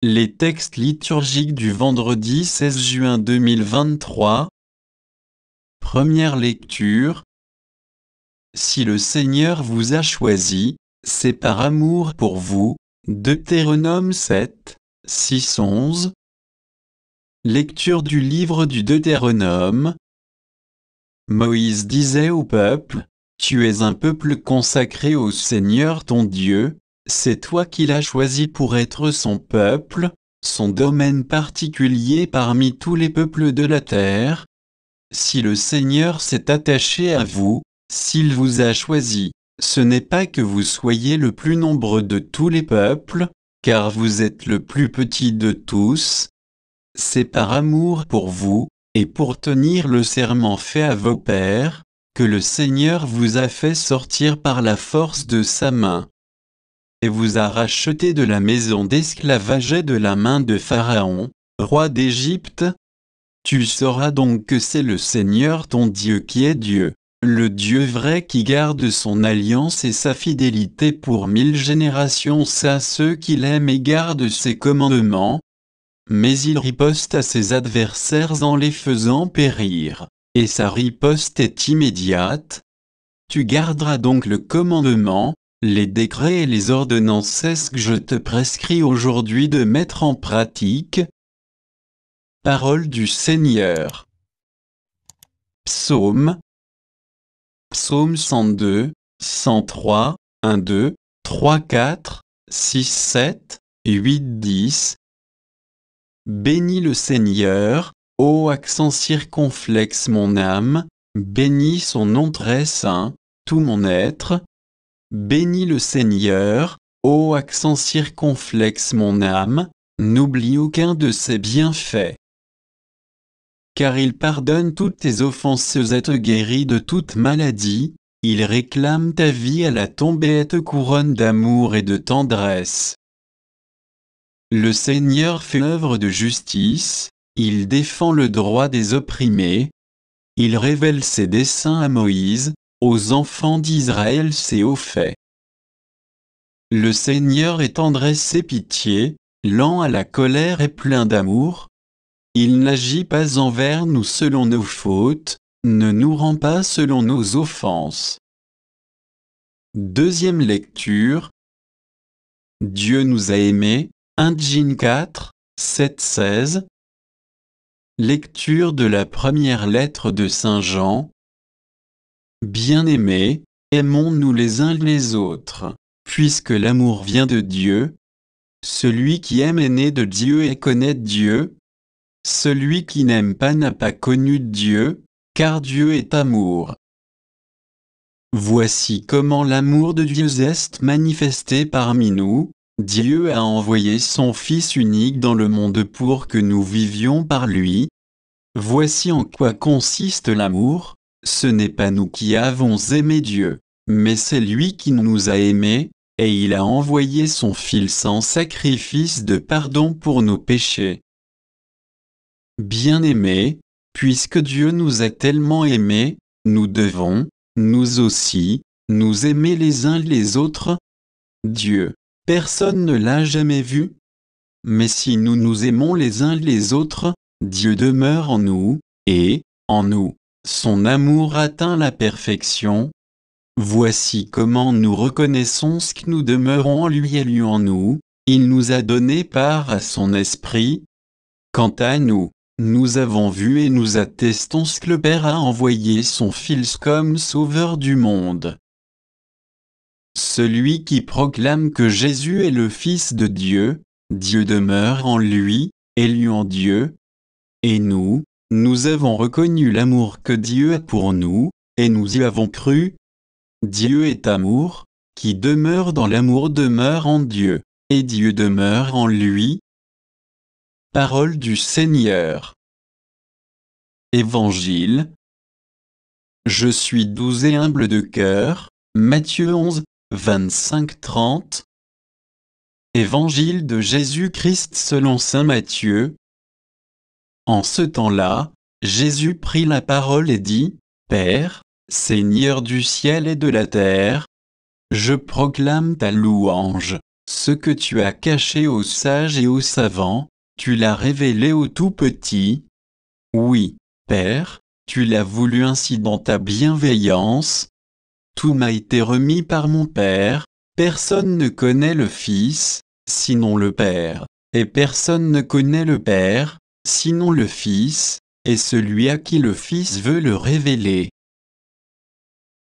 Les textes liturgiques du vendredi 16 juin 2023. Première lecture. Si le Seigneur vous a choisi, c'est par amour pour vous. Deutéronome 7, 6, 11. Lecture du livre du Deutéronome. Moïse disait au peuple, « Tu es un peuple consacré au Seigneur ton Dieu, c'est toi qui l'as choisi pour être son peuple, son domaine particulier parmi tous les peuples de la terre. Si le Seigneur s'est attaché à vous, s'il vous a choisi, ce n'est pas que vous soyez le plus nombreux de tous les peuples, car vous êtes le plus petit de tous. C'est par amour pour vous, et pour tenir le serment fait à vos pères, que le Seigneur vous a fait sortir par la force de sa main, et vous a racheté de la maison d'esclavage et de la main de Pharaon, roi d'Égypte. Tu sauras donc que c'est le Seigneur ton Dieu qui est Dieu, le Dieu vrai qui garde son alliance et sa fidélité pour 1000 générations à ceux qui l'aiment et gardent ses commandements. Mais il riposte à ses adversaires en les faisant périr, et sa riposte est immédiate. Tu garderas donc le commandement, les décrets et les ordonnances que je te prescris aujourd'hui de mettre en pratique. Parole du Seigneur. Psaume. Psaume 102, 103, 1, 2, 3, 4, 6, 7, 8, 10. Bénis le Seigneur, ô accent circonflexe mon âme, bénis son nom très saint, tout mon être. Bénis le Seigneur, ô accent circonflexe mon âme, n'oublie aucun de ses bienfaits. Car il pardonne toutes tes offenses et te guérit de toute maladie, il réclame ta vie à la tombe et te couronne d'amour et de tendresse. Le Seigneur fait œuvre de justice, il défend le droit des opprimés. Il révèle ses desseins à Moïse, aux enfants d'Israël ses hauts faits. Le Seigneur est tendresse et pitié, lent à la colère et plein d'amour. Il n'agit pas envers nous selon nos fautes, ne nous rend pas selon nos offenses. Deuxième lecture. Dieu nous a aimés. 1 Jean 4, 7, 16. Lecture de la première lettre de Saint Jean. Bien-aimés, aimons-nous les uns les autres, puisque l'amour vient de Dieu. Celui qui aime est né de Dieu et connaît Dieu. Celui qui n'aime pas n'a pas connu Dieu, car Dieu est amour. Voici comment l'amour de Dieu est manifesté parmi nous. Dieu a envoyé son Fils unique dans le monde pour que nous vivions par lui. Voici en quoi consiste l'amour, ce n'est pas nous qui avons aimé Dieu, mais c'est lui qui nous a aimés, et il a envoyé son Fils en sacrifice de pardon pour nos péchés. Bien-aimés, puisque Dieu nous a tellement aimés, nous devons, nous aussi, nous aimer les uns les autres. Dieu, personne ne l'a jamais vu. Mais si nous nous aimons les uns les autres, Dieu demeure en nous, et, en nous, son amour atteint la perfection. Voici comment nous reconnaissons que nous demeurons en lui et lui en nous, il nous a donné part à son esprit. Quant à nous, nous avons vu et nous attestons que le Père a envoyé son Fils comme sauveur du monde. Celui qui proclame que Jésus est le Fils de Dieu, Dieu demeure en lui, et lui en Dieu. Et nous avons reconnu l'amour que Dieu a pour nous, et nous y avons cru. Dieu est amour, qui demeure dans l'amour demeure en Dieu, et Dieu demeure en lui. Parole du Seigneur. Évangile. Je suis doux et humble de cœur. Matthieu 11, 25-30. Évangile de Jésus-Christ selon saint Matthieu. En ce temps-là, Jésus prit la parole et dit, « Père, Seigneur du ciel et de la terre, je proclame ta louange, Ce que tu as caché aux sages et aux savants, tu l'as révélé aux tout petits. Oui, Père, tu l'as voulu ainsi dans ta bienveillance. Tout m'a été remis par mon Père, personne ne connaît le Fils, sinon le Père, et personne ne connaît le Père, sinon le Fils, et celui à qui le Fils veut le révéler.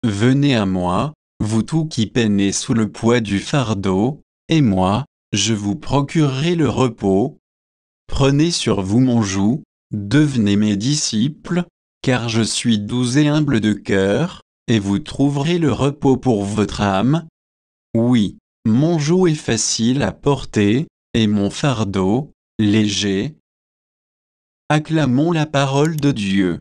Venez à moi, vous tous qui peinez sous le poids du fardeau, et moi, je vous procurerai le repos. Prenez sur vous mon joug, devenez mes disciples, car je suis doux et humble de cœur, et vous trouverez le repos pour votre âme. Oui, mon joug est facile à porter, et mon fardeau, léger. Acclamons la parole de Dieu.